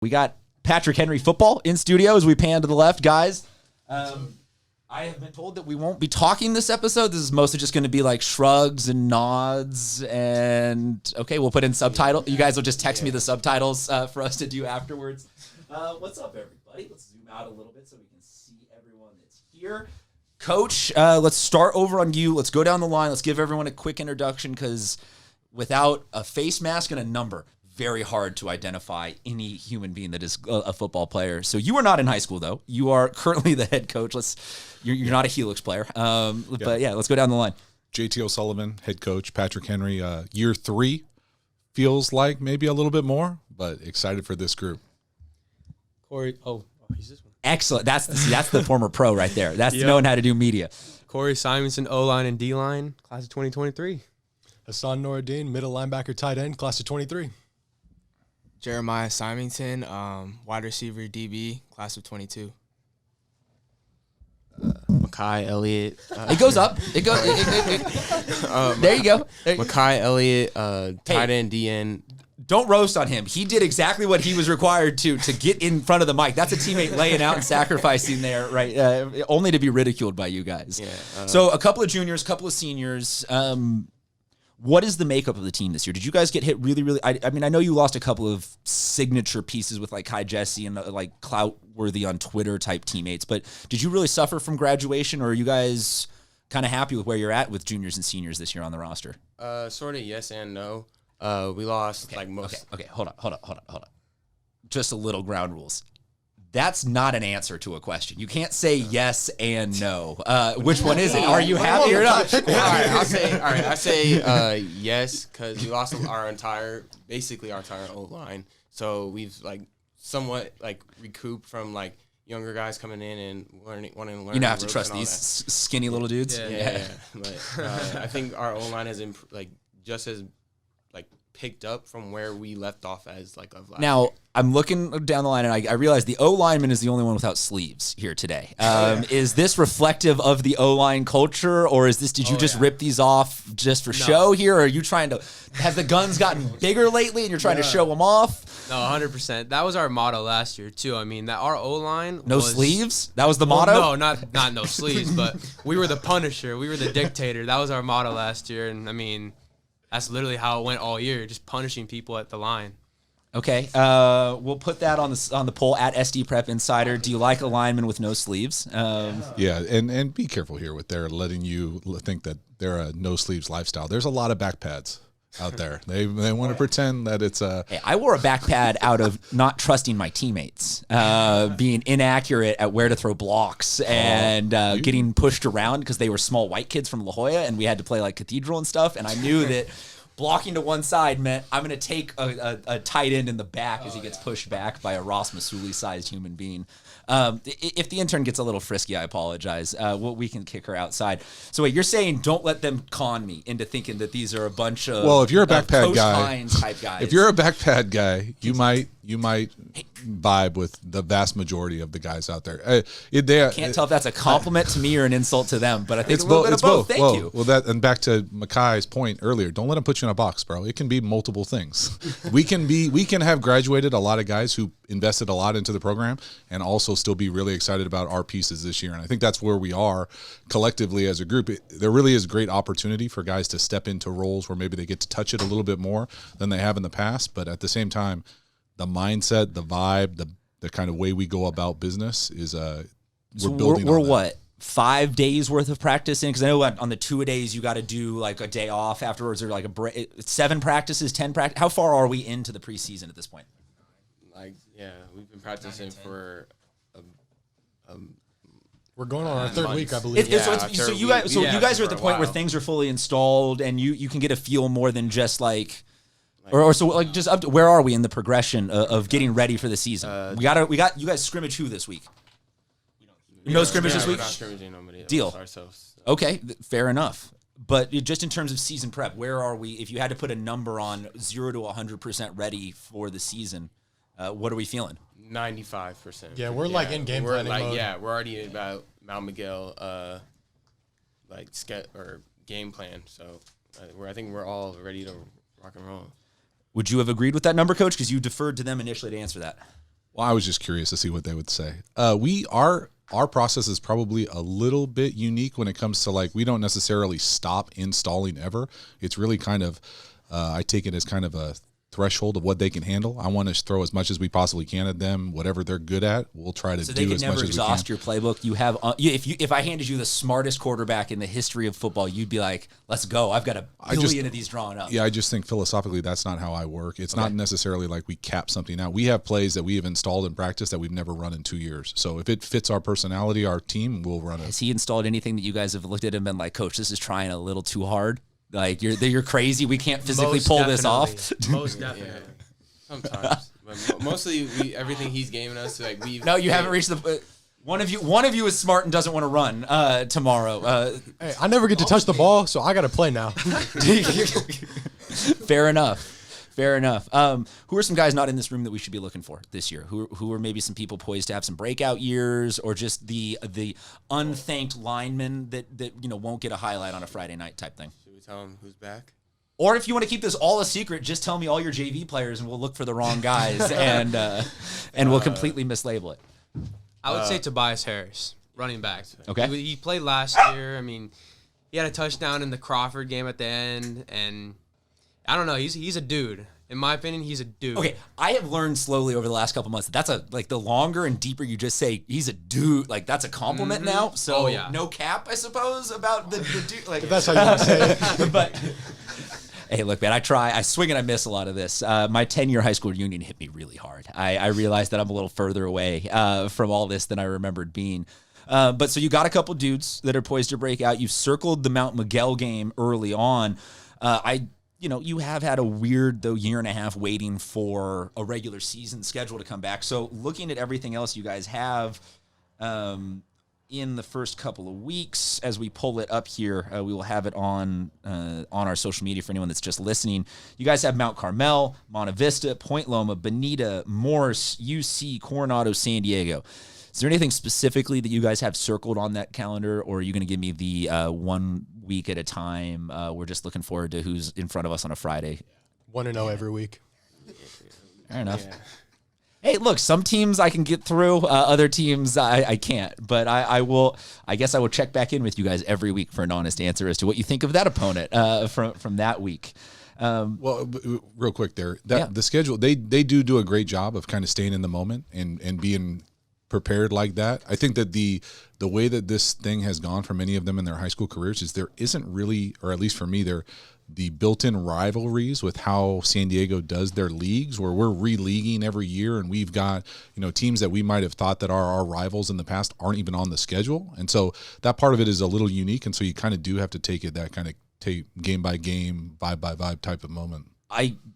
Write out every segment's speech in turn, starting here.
We got Patrick Henry football in studio as we pan to the left. Guys, I have been told that we won't be talking this episode. This is mostly just going to be like shrugs and nods. And, okay, we'll put in subtitles. You guys will just text me the subtitles for us to do afterwards. What's up, everybody? Let's zoom out a little bit so we can see everyone that's here. Coach, let's start over on you. Let's go down the line. Let's give everyone a quick introduction because without a face mask and a number, very hard to identify any human being that is a football player. So you are not in high school, though. You are currently the head coach. You're not a Helix player. But yeah, let's go down the line. JT O'Sullivan, head coach. Patrick Henry, year 3. Feels like maybe a little bit more, but excited for this group. Kory, he's this one. Excellent. That's the former pro right there. That's knowing how to do media. Kory Symington, O-line and D-line, class of 2023. Hassan Noureddine, middle linebacker, tight end, class of 23. Jeremiah Symington, wide receiver, DB, class of 22. Makai Elliott. It goes up. It goes. There you go. Makai Elliott, tight end, DN. Don't roast on him. He did exactly what he was required to get in front of the mic. That's a teammate laying out and sacrificing there, right? Only to be ridiculed by you guys. Yeah, so a couple of juniors, a couple of seniors. What is the makeup of the team this year? Did you guys get hit really, really? I mean, I know you lost a couple of signature pieces with like Kai Jesse and like clout-worthy on Twitter type teammates, but did you really suffer from graduation, or are you guys kind of happy with where you're at with juniors and seniors this year on the roster? Sort of yes and no. We lost most. Okay, hold on. Just a little ground rules. That's not an answer to a question. You can't say yes and no. Which one is it? Are you happy or not? I say yes, because we lost basically our entire O-line. So we've somewhat recouped from younger guys coming in and wanting to learn. You don't have to trust these skinny little dudes. Yeah. But I think our O-line has just as picked up from where we left off as of last now year. I'm looking down the line and I realize the O lineman is the only one without sleeves here today. Is this reflective of the O line culture, or is this? Did you just rip these off just for show here, or are you trying to? Have the guns gotten bigger lately and you're trying to show them off? No, 100%. That was our motto last year too. I mean, that our O line no sleeves. That was the motto. No, not no sleeves, but we were the Punisher. We were the dictator. That was our motto last year, and I mean. That's literally how it went all year, just punishing people at the line. Okay, we'll put that on the poll at SD Prep Insider. Do you like a lineman with no sleeves? Yeah, and be careful here with their letting you think that they're a no sleeves lifestyle. There's a lot of back pads out there. They want to pretend that it's a. Hey, I wore a back pad out of not trusting my teammates, being inaccurate at where to throw blocks, and getting pushed around because they were small white kids from La Jolla, and we had to play Cathedral and stuff. And I knew that blocking to one side meant I'm going to take a tight end in the back as he gets pushed back by a Ross Masuli-sized human being. If the intern gets a little frisky, I apologize. We can kick her outside. So wait, you're saying don't let them con me into thinking that these are a bunch of if you're a back pad guy, type guys. If you're a back pad guy, you might vibe with the vast majority of the guys out there. Can't tell if that's a compliment to me or an insult to them, but I think it's a little bit of both. Thank you. Well, and back to Makai's point earlier, don't let them put you in a box, bro. It can be multiple things. we can have graduated a lot of guys who invested a lot into the program and also still be really excited about our pieces this year. And I think that's where we are collectively as a group. There really is great opportunity for guys to step into roles where maybe they get to touch it a little bit more than they have in the past. But at the same time, the mindset, the vibe, the kind of way we go about business is we're building. We're what? 5 days worth of practice in? Because I know on the 2-a-days you got to do a day off afterwards, or a break. 7 practices, 10 practice. How far are we into the preseason at this point? We've been practicing for. We're going on our third week, I believe. So you guys are at the point where things are fully installed, and you can get a feel more than just just up to, where are we in the progression of getting ready for the season? We got you guys scrimmage who this week? No scrimmage this week? We're not scrimmaging nobody. Deal. Ourselves, so. Okay, fair enough. But just in terms of season prep, where are we? If you had to put a number on 0 to 100% ready for the season, what are we feeling? 95%. Yeah, we're in game planning mode. Yeah, we're already about Mount Miguel, game plan. So I think we're all ready to rock and roll. Would you have agreed with that number, Coach? Because you deferred to them initially to answer that. Well, I was just curious to see what they would say. Our process is probably a little bit unique when it comes to like we don't necessarily stop installing ever. It's really kind of I take it as kind of a threshold of what they can handle. I want to throw as much as we possibly can at them. Whatever they're good at, we'll try to do as much as we can. So they can never exhaust your playbook. You have if I handed you the smartest quarterback in the history of football, you'd be like, "Let's go! I've got a billion of these drawn up." Yeah, I just think philosophically that's not how I work. It's not necessarily like we cap something out. We have plays that we have installed in practice that we've never run in 2 years. So if it fits our personality, our team, we'll run it. Has he installed anything that you guys have looked at and been like, "Coach, this is trying a little too hard. Like you're crazy. We can't physically pull this off." Most definitely. Yeah. Sometimes, but mostly everything he's gaming us. Like no, you haven't reached the. One of you is smart and doesn't want to run tomorrow. Hey, I never get to touch the ball, so I got to play now. Fair enough. Fair enough. Who are some guys not in this room that we should be looking for this year? Who are maybe some people poised to have some breakout years, or just the unthanked linemen that won't get a highlight on a Friday night type thing? Should we tell him who's back? Or if you want to keep this all a secret, just tell me all your JV players, and we'll look for the wrong guys, and we'll completely mislabel it. I would say Tobias Harris, running back. Okay. He played last year. I mean, he had a touchdown in the Crawford game at the end, and I don't know. He's a dude. In my opinion, he's a dude. Okay, I have learned slowly over the last couple months that's the longer and deeper you just say he's a dude, like that's a compliment now. So no cap, I suppose, about the dude. Like That's how you want to say it. But hey, look, man, I swing and I miss a lot of this. My 10-year high school reunion hit me really hard. I realized that I'm a little further away from all this than I remembered being. But so you got a couple dudes that are poised to break out. You've circled the Mount Miguel game early on. You have had a weird, though, year and a half waiting for a regular season schedule to come back. So looking at everything else you guys have in the first couple of weeks, as we pull it up here, we will have it on our social media for anyone that's just listening. You guys have Mount Carmel, Monte Vista, Point Loma, Bonita, Morse, UC, Coronado, San Diego. Is there anything specifically that you guys have circled on that calendar, or are you going to give me the 1 week at a time? We're just looking forward to who's in front of us on a Friday. 1-0 every week. Fair enough. Yeah. Hey, look, some teams I can get through, other teams I can't. But I guess I will check back in with you guys every week for an honest answer as to what you think of that opponent from that week. Well, real quick there, the schedule, they do a great job of kind of staying in the moment and being prepared like that. I think that the way that this thing has gone for many of them in their high school careers is there isn't really, or at least for me, the built-in rivalries with how San Diego does their leagues, where we're re-leaguing every year, and we've got teams that we might have thought that are our rivals in the past aren't even on the schedule, and so that part of it is a little unique, and so you kind of do have to take it that kind of game by game, vibe by vibe type of moment.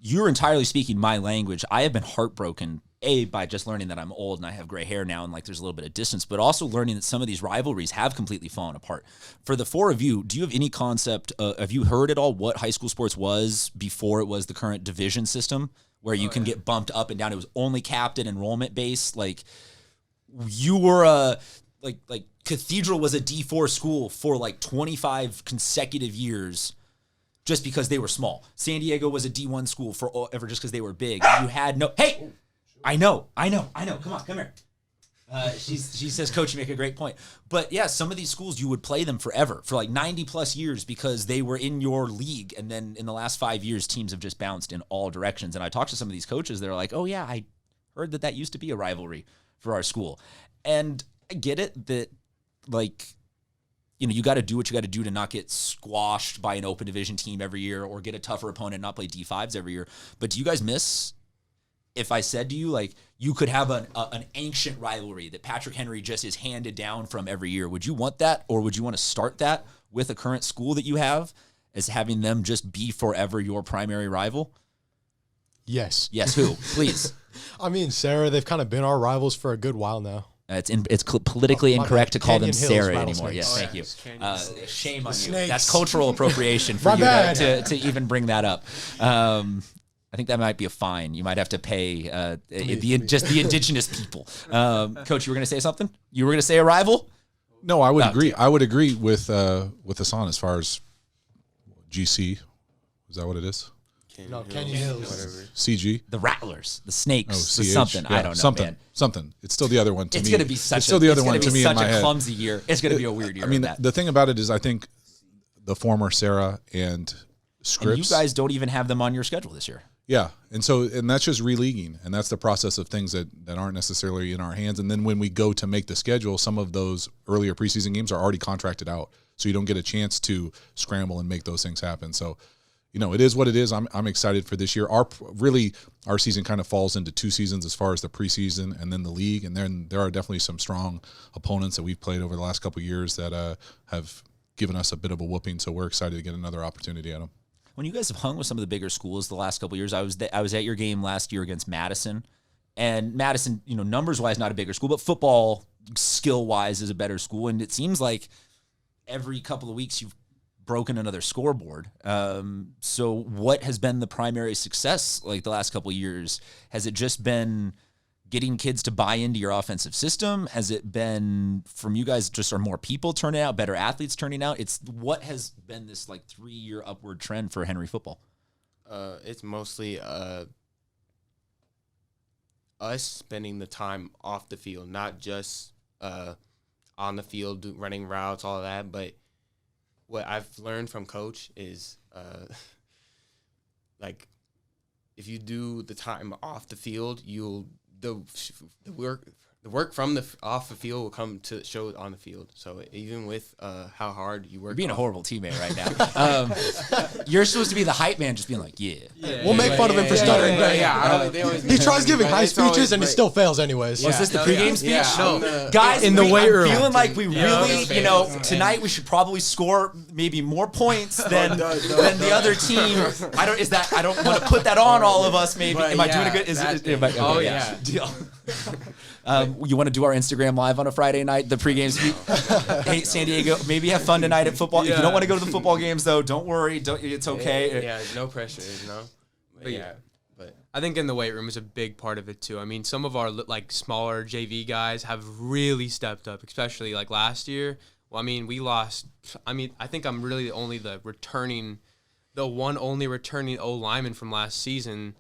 You're entirely speaking my language. I have been heartbroken, by just learning that I'm old and I have gray hair now and like there's a little bit of distance, but also learning that some of these rivalries have completely fallen apart. For the four of you, do you have any concept, have you heard at all what high school sports was before it was the current division system where you can get bumped up and down? It was only capped and enrollment based. Like you were like Cathedral was a D4 school for like 25 consecutive years just because they were small. San Diego was a D1 school forever just because they were big. You had no, hey, I know. Come here. She says, Coach, you make a great point. But yeah, some of these schools, you would play them forever for like 90 plus years because they were in your league. And then in the last 5 years, teams have just bounced in all directions. And I talked to some of these coaches. They're like, oh yeah, I heard that used to be a rivalry for our school. And I get it that like, you got to do what you got to do to not get squashed by an open division team every year or get a tougher opponent and not play D5s every year. But do you guys miss if I said to you, like, you could have an ancient rivalry that Patrick Henry just is handed down from every year? Would you want that, or would you want to start that with a current school that you have as having them just be forever your primary rival? Yes. Yes, who? Please. I mean, Sarah, they've kind of been our rivals for a good while now. It's politically incorrect to call them Canyon Hills Sarah anymore. rattlesnakes. Yes, thank you. Shame on you. snakes. That's cultural appropriation for My you bad. to even bring that up. I think that might be a fine. You might have to pay the indigenous people. Coach, you were going to say something? You were going to say a rival? No, I would agree. I would agree with Hassan as far as GC. Is that what it is? Canyon Hills. Whatever. CG. The Rattlers, the Snakes, Oh, the CH. something. Yeah, I don't know, something, man. Something. It's still the other one to It's me. gonna be such. It's still the other one to me in my such a head. clumsy year. It's gonna be a weird year. I mean, with that. the thing about it is, I think the former Sarah and Scripps. And you guys don't even have them on your schedule this year. Yeah, and that's just releaguing, and that's the process of things that aren't necessarily in our hands. And then when we go to make the schedule, some of those earlier preseason games are already contracted out, so you don't get a chance to scramble and make those things happen. So, it is what it is. I'm excited for this year. Our season kind of falls into 2 seasons as far as the preseason and then the league, and then there are definitely some strong opponents that we've played over the last couple of years that have given us a bit of a whooping. So we're excited to get another opportunity at them. When you guys have hung with some of the bigger schools the last couple of years, I was at your game last year against Madison, and Madison, numbers wise, not a bigger school, but football skill wise is a better school. And it seems like every couple of weeks you've broken another scoreboard. So what has been the primary success like the last couple of years? Has it just been getting kids to buy into your offensive system? Has it been from you guys just are more people turning out, better athletes turning out? It's what has been this like 3-year upward trend for Henry football? It's mostly us spending the time off the field, not just on the field running routes, all of that. But what I've learned from Coach is like if you do the time off the field, the work from off the field will come to show on the field. So even with how hard you work, You're being a horrible teammate right now. You're supposed to be the hype man, just being like, We'll make fun of him for stuttering. He tries giving high speeches and he still fails anyways. Was this the pregame speech? Yeah, no. Guys, in the weight room. I'm feeling like we really, tonight we should probably score maybe more points than the other team. I don't want to put that on all of us. Maybe am I doing a good? Oh yeah. Deal. You want to do our Instagram live on a Friday night, the pregame speech? Hey, San Diego, maybe have fun tonight at football. If you don't want to go to the football games, though, don't worry. It's okay. Yeah, no pressure, But but I think in the weight room is a big part of it too. I mean, some of our like smaller JV guys have really stepped up, especially like last year. Well, I mean, we lost. I think I'm really the one only returning O lineman from last season.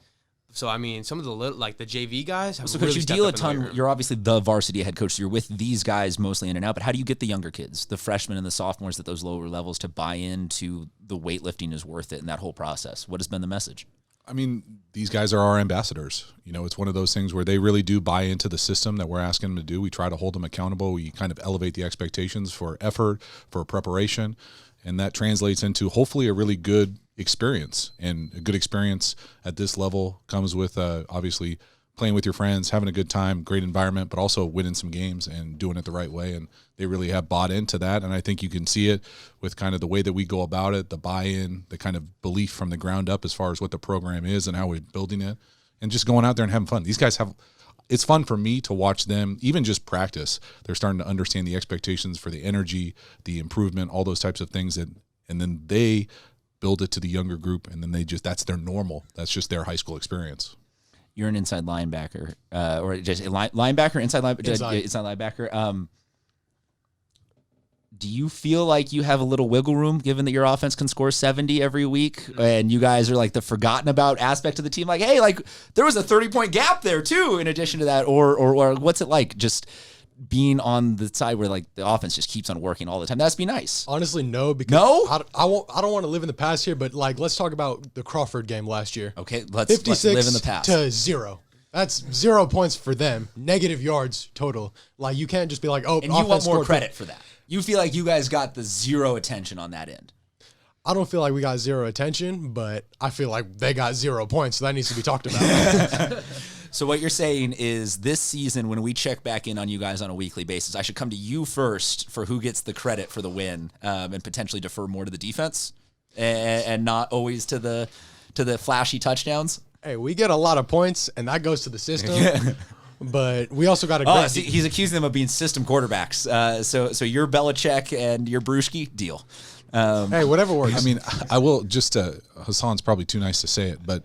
So, I mean, some of the the JV guys have really you stepped deal up a in the ton. weight room. You're obviously the varsity head coach. So you're with these guys mostly in and out. But how do you get the younger kids, the freshmen and the sophomores at those lower levels, to buy into the weightlifting is worth it in that whole process? What has been the message? I mean, these guys are our ambassadors. It's one of those things where they really do buy into the system that we're asking them to do. We try to hold them accountable. We kind of elevate the expectations for effort, for preparation, and that translates into hopefully a really good experience. And a good experience at this level comes with obviously playing with your friends, having a good time, great environment, but also winning some games and doing it the right way. And they really have bought into that. And I think you can see it with kind of the way that we go about it, the buy-in, the kind of belief from the ground up as far as what the program is and how we're building it, and just going out there and having fun. These guys it's fun for me to watch them, even just practice. They're starting to understand the expectations for the energy, the improvement, all those types of things. And then they build it to the younger group, and then that's their normal. That's just their high school experience. You're an inside linebacker, or just a linebacker, inside linebacker. Do you feel like you have a little wiggle room, given that your offense can score 70 every week, and you guys are like the forgotten about aspect of the team? Like, hey, like there was a 30-point gap there too, in addition to that, or what's it like just being on the side where like the offense just keeps on working all the time? That'd be nice. Honestly, no, because No? I don't want to live in the past here, but like let's talk about the Crawford game last year. Okay, let's 56 live in the past. to 0. That's 0 points for them. Negative yards total. Like you can't just be like, oh, And you want offense more scored credit for that. You feel like you guys got the 0 attention on that end. I don't feel like we got 0 attention, but I feel like they got 0 points, so that needs to be talked about. So what you're saying is this season, when we check back in on you guys on a weekly basis, I should come to you first for who gets the credit for the win, and potentially defer more to the defense and not always to the flashy touchdowns. Hey, we get a lot of points, and that goes to the system. But we also got a great. See, he's accusing them of being system quarterbacks. So you're Belichick and you're Bruschi. Deal. Hey, whatever works. I mean, I will just Hassan's probably too nice to say it, but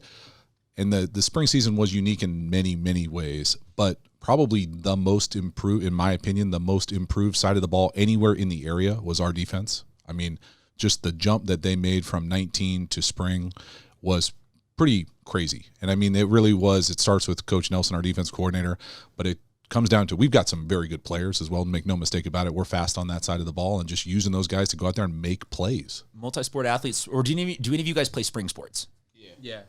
the spring season was unique in many, many ways, but probably the most improved, in my opinion, the most improved side of the ball anywhere in the area was our defense. I mean, just the jump that they made from 19 to spring was pretty crazy. And I mean, it really was. It starts with Coach Nelson, our defense coordinator, but it comes down to we've got some very good players as well. Make no mistake about it. We're fast on that side of the ball, and just using those guys to go out there and make plays. Multi-sport athletes, or do any of you guys play spring sports? Yeah.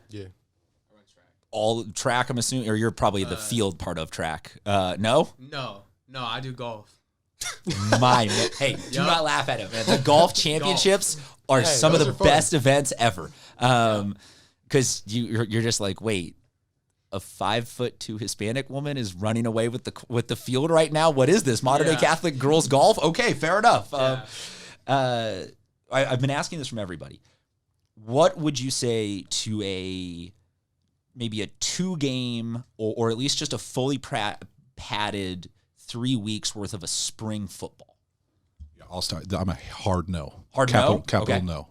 All track, I'm assuming, or you're probably the field part of track. No, I do golf. mine. Hey, do not laugh at it, man. The golf championships are some of the best events ever. Because you're just like, wait, a 5'2" Hispanic woman is running away with the field right now. What is this? Modern day Catholic girls golf? Okay, fair enough. I've been asking this from everybody. What would you say to maybe a 2-game or at least just a fully padded 3 weeks worth of a spring football? Yeah, I'll start. I'm a hard no. Capital okay. No.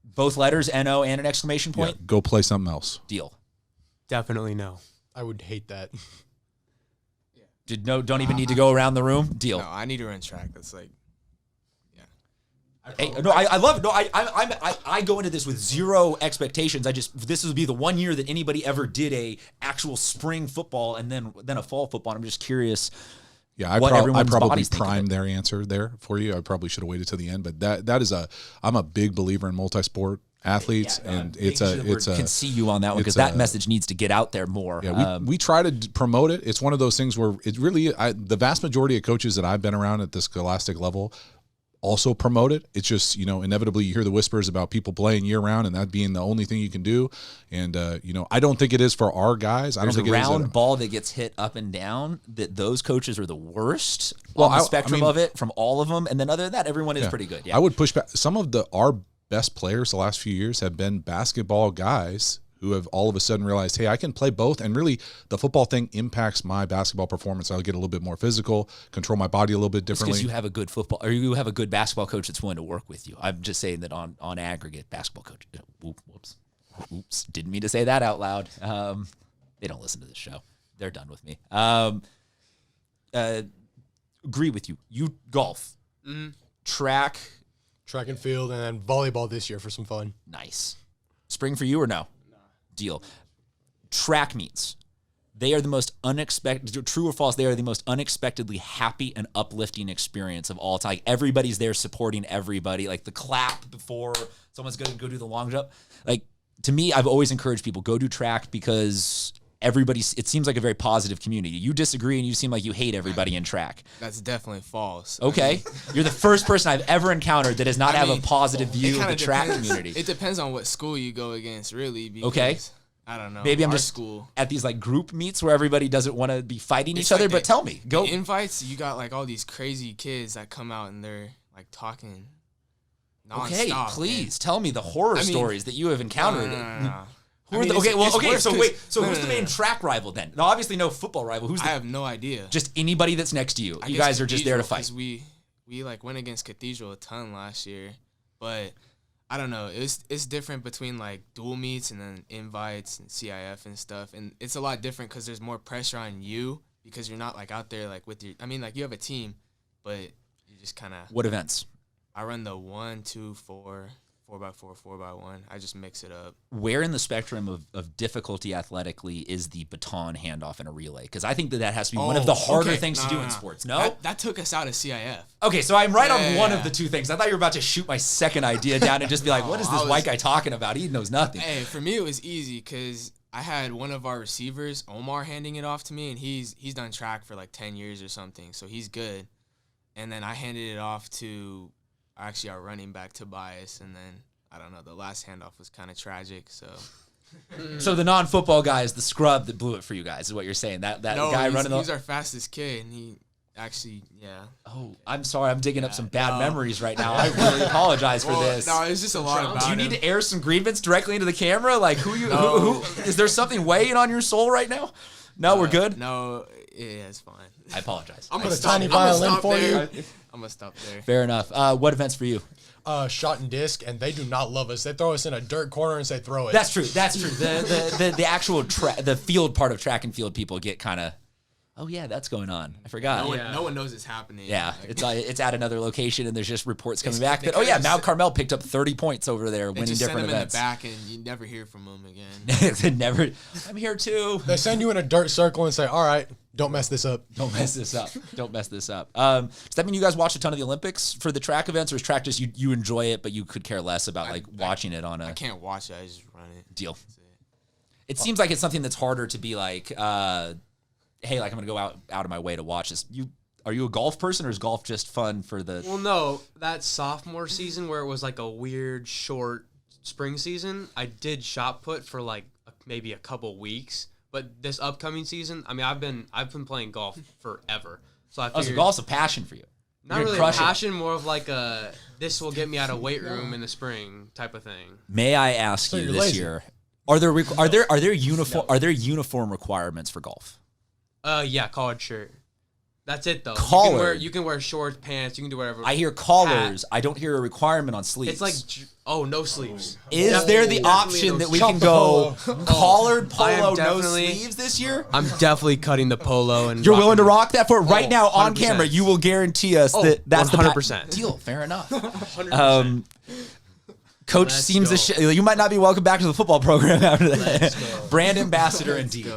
Both letters, NO and an exclamation point? Yeah, go play something else. Deal. Definitely no. I would hate that. Don't even need to go around the room? Deal. No, I need to run track. That's like, Hey, no, I love it. No, I go into this with zero expectations. This would be the one year that anybody ever did a actual spring football and then a fall football. And I'm just curious. Yeah, I probably primed their answer there for you. I probably should have waited to the end, but that is I'm a big believer in multi-sport athletes, and it's can see you on that one because that message needs to get out there more. Yeah, we try to promote it. It's one of those things where it really the vast majority of coaches that I've been around at the scholastic level also promote it. It's just, inevitably you hear the whispers about people playing year round and that being the only thing you can do. And, I don't think it is for our guys. I don't think it is. There's a round ball that gets hit up and down that those coaches are the worst on the spectrum of it from all of them. And then other than that, everyone is pretty good. Yeah. I would push back. Some of our best players the last few years have been basketball guys who have all of a sudden realized, hey, I can play both. And really the football thing impacts my basketball performance. I'll get a little bit more physical, control my body a little bit differently. Because you have a good football, or you have a good basketball coach that's willing to work with you. I'm just saying that on aggregate, basketball coach, oops, didn't mean to say that out loud. They don't listen to this show. They're done with me. Agree with you. You golf, track and field, and then volleyball this year for some fun. Nice. Spring for you or no? Deal. Track meets. They are the most unexpected, true or false, they are the most unexpectedly happy and uplifting experience of all time. Everybody's there supporting everybody. Like the clap before someone's going to go do the long jump. Like, to me, I've always encouraged people, go do track because it seems like a very positive community. You disagree and you seem like you hate everybody in track. that's definitely false. Okay. You're the first person I've ever encountered that does not have a positive view of the track community. It depends on what school you go against, really. Because, okay. I don't know. Maybe I'm Our just school at these like group meets where everybody doesn't want to be fighting each other. But tell me, go. The invites, you got like all these crazy kids that come out and they're like talking nonstop. Okay, please tell me the horror stories that you have encountered. No. So who's the main track rival then? No, obviously no football rival. I have no idea. Just anybody that's next to you. You guys are just there to fight. We like went against Cathedral a ton last year, but I don't know. It's different between like dual meets and then invites and CIF and stuff, and it's a lot different because there's more pressure on you because you're not like out there like with your. I mean, like you have a team, but you just kind of. What events? I run the 1, 2, 4. 4x4, 4x1. I just mix it up. Where in the spectrum of difficulty athletically is the baton handoff in a relay? Because I think that has to be one of the harder things to do in sports. No? That took us out of CIF. Okay, so I'm right on one of the two things. I thought you were about to shoot my second idea down and just be like, what is this white guy talking about? He knows nothing. Hey, for me it was easy because I had one of our receivers, Omar, handing it off to me, and he's done track for like 10 years or something, so he's good. And then I handed it off to actually our running back, Tobias, and then I don't know, the last handoff was kind of tragic, so. So the non-football guy is the scrub that blew it for you guys, is what you're saying. That guy running he's our fastest kid, and he actually, Oh, I'm sorry, I'm digging up some bad memories right now. I really apologize for this. No, it's just a lot about Do you need to air some grievance directly into the camera? Like, who is there something weighing on your soul right now? No, we're good? No, it's fine. I apologize. I'm going to tiny violin for you. I'm going to stop there. Fair enough. What events for you? Shot and disc, and they do not love us. They throw us in a dirt corner and say throw it. That's true. The actual the field part of track and field people get kind of Oh yeah, that's going on. I forgot. No one knows it's happening. Yeah, Like, it's at another location, and there's just reports coming back they that kinda Mount just- Carmel picked up 30 points over there, they winning just different send him events. in the back, and you never hear from him again. They never. I'm here too. They send you in a dirt circle and say, "All right, don't mess this up." Don't mess this up. Don't mess this up. Does that mean you guys watch a ton of the Olympics for the track events, or is track just you enjoy it, but you could care less about watching it on I a can't watch it. I just run it. deal? That's it. It seems like it's something that's harder to be like, hey, like I'm gonna go out of my way to watch this. Are you a golf person, or is golf just fun for the? Well, no, that sophomore season where it was like a weird short spring season, I did shot put for like maybe a couple weeks. But this upcoming season, I mean, I've been playing golf forever. So I Oh, figured so golf's a passion for you. not You're really a crushing it. passion, more of like a this will get me out of weight room in the spring type of thing. May I ask you you're this lazy. year? Are there uniform requirements for golf? Yeah, collared shirt. That's it though. Collared? You can wear shorts, pants. You can do whatever. I hear collars. I don't hear a requirement on sleeves. It's like no sleeves. Is there the Definitely option no that we Chop can the go polo. collared I am polo, no definitely- sleeves this year? I'm definitely cutting the polo and. You're willing to rocking rock that for right now on 100%. camera. You will guarantee us that that's the 100%. deal. Fair enough. 100%. Coach Let's seems go. to you might not be welcome back to the football program after that. Brand ambassador indeed.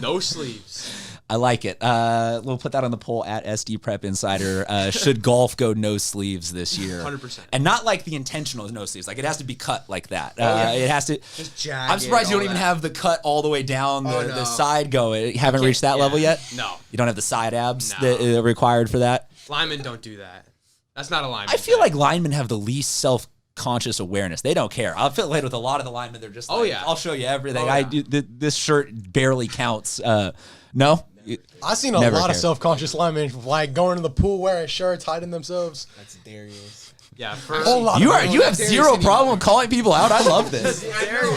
No sleeves. I like it. We'll put that on the poll at SD Prep Insider. Should golf go no sleeves this year? 100%. And not like the intentional no sleeves. Like it has to be cut like that. It has to. Just jagged. I'm surprised you don't all even that. have the cut all the way down the no. side going. You haven't reached that level yet? No. You don't have the side abs No. that are required for that? Linemen don't do that. That's not a lineman. I feel like linemen have the least self-conscious awareness. They don't care. I'll feel like with a lot of the linemen, they're just like, Oh, yeah. I'll show you everything. Oh, I yeah. do. This shirt barely counts. No? I've seen a Never lot of cared. self-conscious linemen like going to the pool wearing shirts, hiding themselves. That's Darius. Yeah. Whole lot You of are. You have zero problem calling people out. I love this.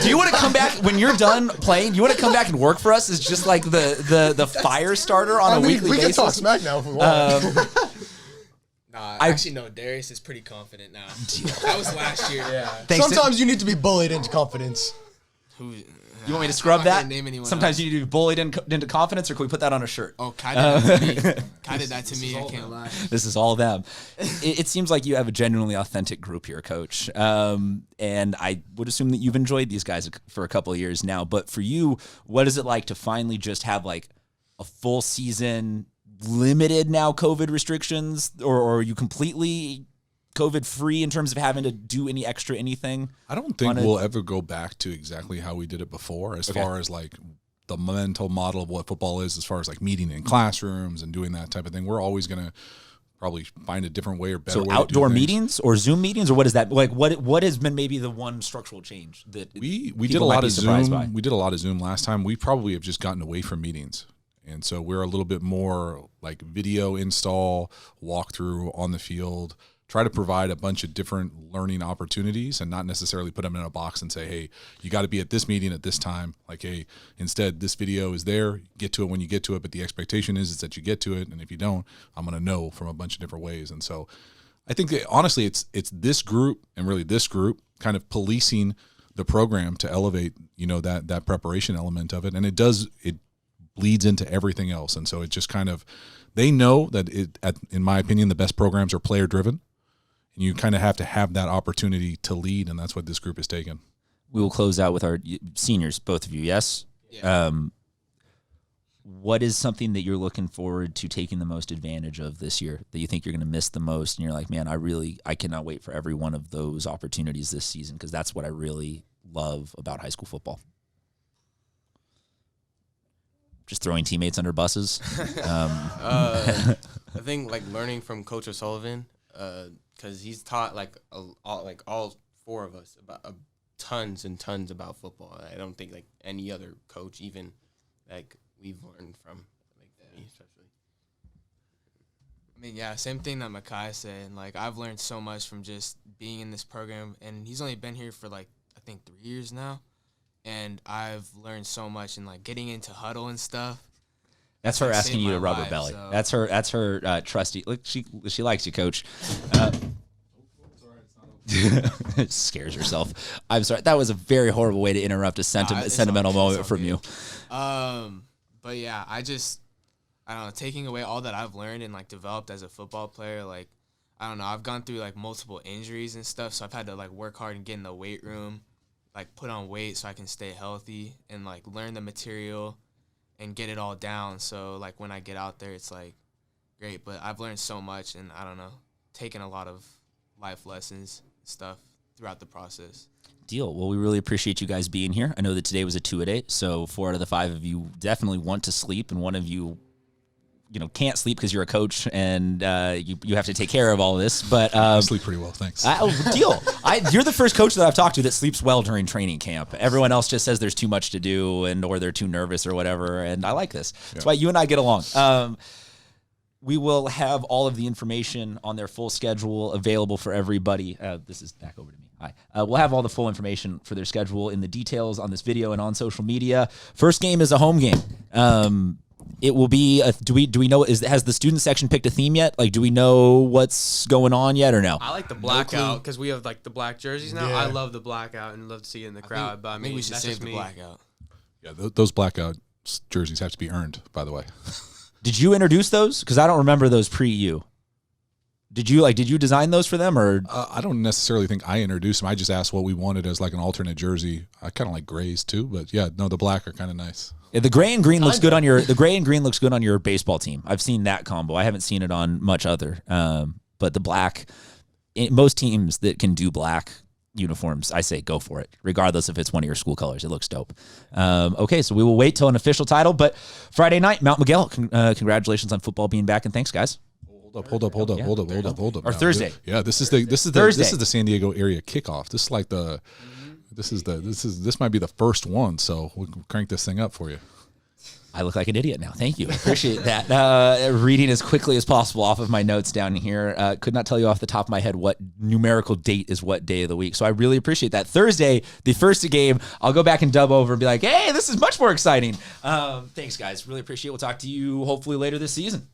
Do you want to come back when you're done playing? You want to come back and work for us? As just like the fire starter on a weekly we can basis. talk smack now if we want. Nah, I- actually, no. Darius is pretty confident now. That was last year. Yeah. Thanks to- Sometimes you need to be bullied into confidence. Who? you want me to scrub I'm not that? gonna name anyone Sometimes else. you need to be bullied into confidence, or can we put that on a shirt? Oh, Kai did that to me. Kai did that to me. I can't lie. This is all them. It seems like you have a genuinely authentic group here, Coach. And I would assume that you've enjoyed these guys for a couple of years now. But for you, what is it like to finally just have like a full season, limited now COVID restrictions, or are you completely COVID free in terms of having to do any extra anything? I don't think on a- we'll ever go back to exactly how we did it before, as far as like the mental model of what football is, as far as like meeting in classrooms and doing that type of thing. We're always going to probably find a different way or better way So to do outdoor things. meetings or Zoom meetings, or what is that? Like what has been maybe the one structural change that We did people a might lot be of surprised Zoom. by? We did a lot of Zoom last time. We probably have just gotten away from meetings. And so we're a little bit more like video install, walkthrough on the field, try to provide a bunch of different learning opportunities and not necessarily put them in a box and say, hey, you got to be at this meeting at this time. Like, hey, instead, this video is there. Get to it when you get to it. But the expectation is that you get to it. And if you don't, I'm going to know from a bunch of different ways. And so I think that honestly, it's this group and really this group kind of policing the program to elevate, that preparation element of it. And it bleeds into everything else. And so it just kind of, they know that in my opinion, the best programs are player driven. And you kind of have to have that opportunity to lead, and that's what this group has taken. We will close out with our seniors, both of you, yes? Yeah. What is something that you're looking forward to taking the most advantage of this year that you think you're going to miss the most? And you're like, man, I cannot wait for every one of those opportunities this season because that's what I really love about high school football. Just throwing teammates under buses. I think like learning from Coach O'Sullivan, because he's taught all four of us about tons and tons about football. I don't think like any other coach even like we've learned from me especially. I mean, yeah, same thing that Makai said. Like, I've learned so much from just being in this program, and he's only been here for like I think 3 years now, and I've learned so much and like getting into huddle and stuff. That's her Like, asking saved you to my rub her life, belly. so- That's her trusty. Look, she likes you, Coach. Scares herself. I'm sorry. That was a very horrible way to interrupt a it's sentimental all moment good. from you. But yeah, I don't know, taking away all that I've learned and like developed as a football player, like I don't know, I've gone through like multiple injuries and stuff, so I've had to like work hard and get in the weight room, like put on weight so I can stay healthy and like learn the material and get it all down. So like when I get out there, it's like great. But I've learned so much, and I don't know, taken a lot of life lessons and stuff throughout the process. Deal. Well, we really appreciate you guys being here. I know that today was a 2-a-day, so 4 out of the 5 of you definitely want to sleep, and one of you, can't sleep because you're a coach and you have to take care of all this. But I sleep pretty well, thanks. Deal. You're the first coach that I've talked to that sleeps well during training camp. Everyone else just says there's too much to do or they're too nervous or whatever. And I like this. That's why you and I get along. We will have all of the information on their full schedule available for everybody. This is back over to me. Hi. We'll have all the full information for their schedule in the details on this video and on social media. First game is a home game. It will be. Do we know? Has the student section picked a theme yet? Like, do we know what's going on yet, or no? I like the blackout because we have like the black jerseys now. Yeah. I love the blackout and love to see it in the crowd. But I mean, Maybe we should that's save just the me. blackout. Yeah, those blackout jerseys have to be earned, by the way. Did you introduce those? Because I don't remember those pre-you. Did you design those for them, or? I don't necessarily think I introduced them. I just asked what we wanted as like an alternate jersey. I kind of like grays too, but yeah, no, the black are kind of nice. Yeah, the gray and green looks good on your baseball team. I've seen that combo. I haven't seen it on much other. But the black, most teams that can do black uniforms, I say go for it, regardless if it's one of your school colors. It looks dope. Okay, so we will wait till an official title. But Friday night, Mount Miguel. Congratulations on football being back, and thanks, guys. Hold up. Or Thursday. Yeah, this is the San Diego area kickoff. This is like this might be the first one, so we'll crank this thing up for you. I look like an idiot now. Thank you. I appreciate that. Reading as quickly as possible off of my notes down here. Could not tell you off the top of my head what numerical date is what day of the week. So I really appreciate that. Thursday, the first game, I'll go back and dub over and be like, hey, this is much more exciting. Thanks, guys. Really appreciate it. We'll talk to you hopefully later this season.